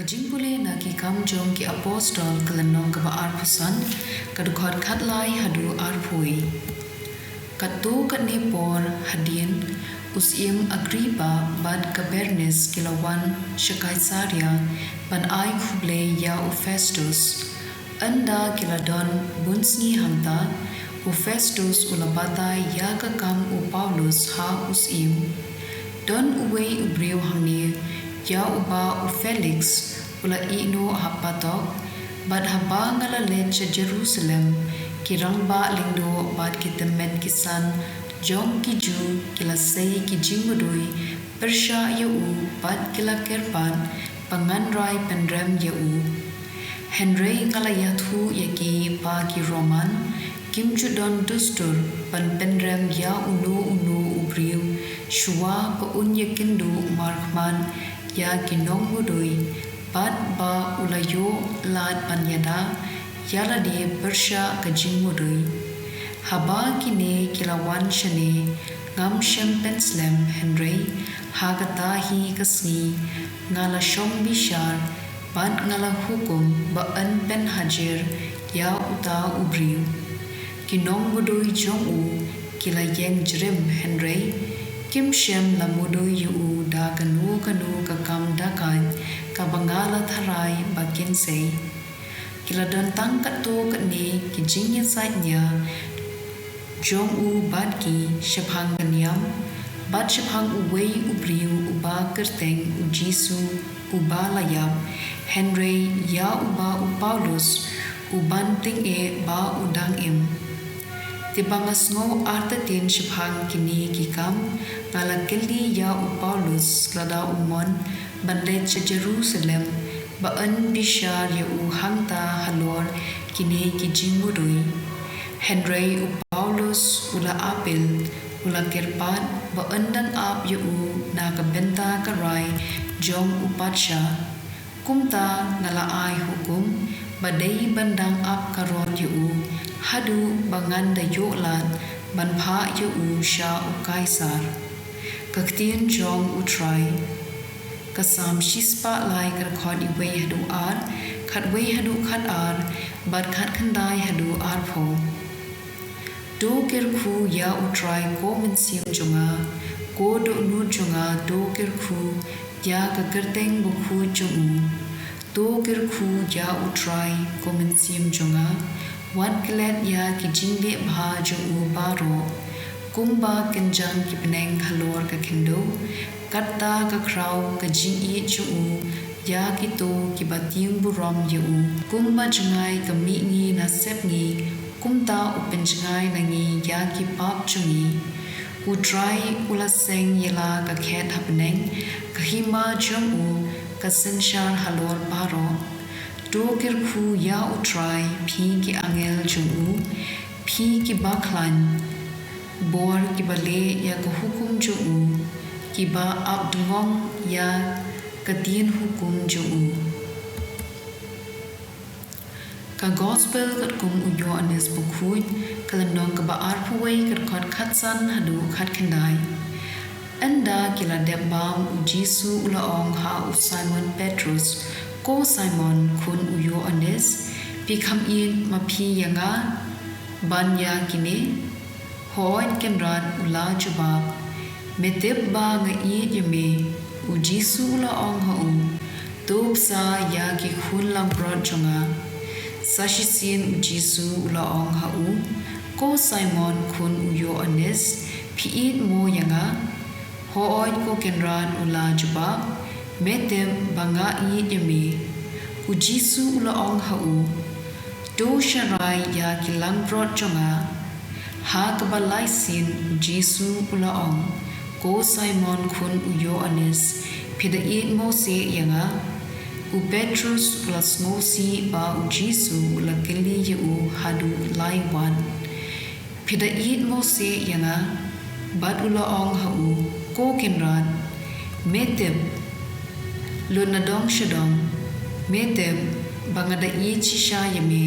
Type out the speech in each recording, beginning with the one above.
jingpule na ki kam jong ki apostol kelenong ke baar pusan kadukot katlai hadu arpui katu kanepor hadin usim agripa bad kabernes kilawan shakaisaria ban ai Blei ya Festus anda kiladon bunsni hamta Festus ulabata ya kakam Paulus ha usim don uwei ubriu hamni ya uba Felix ula ino hapatok bad haba ngalalet sa Jerusalem kirang ba lindo bad kitemen kisan jong kiju kilasay kijingudui persya yau bad kilakerpan panganray pendrem yau Henry kalayathu yaki pa ki Roman kimjudon dustur pan pendrem ya uno ubriu shua pa unyakindu markman ya kinong mudui bad ba ulayo lad panyada yala de persya kajing mudui haba kine kilawan shane ngam shem penslem Henry hagatahi kasni ngala shong bishar bad ngala hukum ba an pen hajir ya uta ubriu kinong mudui jong u kila yeng jrim Henry kim shem la mudui yu da kanu kakam dakan kabangala tharai bakin sei kila don tang katu kani kijingnya saitnya jong u bad ki shapang kanyam bad shapang uwei ubriu uba kerteng ujisu uba layam Henry ya uba Paulus uban ting e ba udang im tibangas ngo artatin shapang kini kikam ngalakili ya Paulus lada umon banlet sa Jerusalem baan bishar ya hangta halor kini kijingudui Henry Paulus ula apil ula kerpat baan dan ap ya nakabenta karay jong upatsya kumta ngalaay hukum badai bandang ap karot ya hadu bangan dayolan banpa ya sya kaisar ktien jong utrai kasam shispa lai karkhod iwei hadu ar khatwei hadu khat ar bad khat khandai hadu ar pho do kirkhu ya utrai ko minsim jonga ko do nu jonga do kirkhu ya kakerteng bukhu jongu do kirkhu ya utrai ko minsim jonga wat klet ya kijingde bha jongu baro kumba kenjang kipneng halor ka kendo katta ka kraw ka jingi chu ya kito kibating burom yu kumba jangai ka mingi na sepngi kumta upen jangai nangi ya ki pap chungi utrai ulaseng yela ka khet hapneng ka hima jong ka senshar halor baro do kirkhu ya utrai phi ki angel chu phi ki baklan bor kibale ya ko hukum jo kiba abdungong ya ktien hukum jo ka gospel kat kum uyo anes bukhuj kalandong ka baar puwei kat khot khatsan hadu khat kendai anda kila debam ujisu ulaong ha Simon Petrus ko Simon kun uyo anes pikam in mapi yanga banya kine hoin kenran ula jubab metep ba ngai yeme ujisu la ong ha top sa ya ki khun lam prod jonga sashisin ujisu la ong ha ko Simon kun uyo anes piit mo yanga hoin ko kenran ula jubab metep ba ngai yeme ujisu la ong ha do sharai ya ki lam prod jonga ha kabalai sin Jesu ulaong ko Simon kun uyo anes pidait mo se yanga u Petrus plus mo si ba Jesu ulakili yu hadu laiwan pidait mo se yanga bad ulaong ha ko kenran metep lunadong shadong metep bangada i chisha yame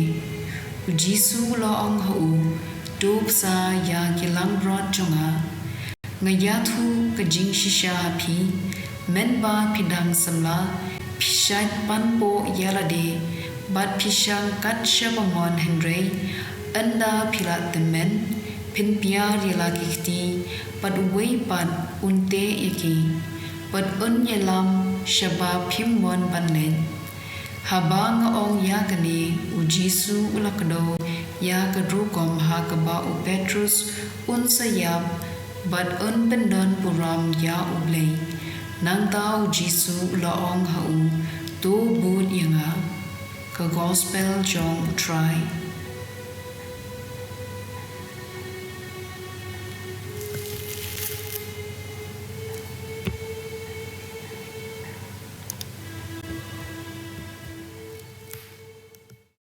u Jesu ulaong ha Dop sa ya kilang brot jonga ngayathu kajing shisha phi menba pidang samla Pishat panpo yalade, bat pisang kat syabangon Henry, anda pilat temen, pinpia rilagi kti, pat uway pat unte iki, pat unyelam syaba pimbon banlen. Haba ngaong ya kani ujisu ulakdo ya kadrukom ha kaba u Petrus unsayap bat pendon puram ya u Blei. Nang ta ujisu ulaong hau tu bud yanga ka gospel jong utrai.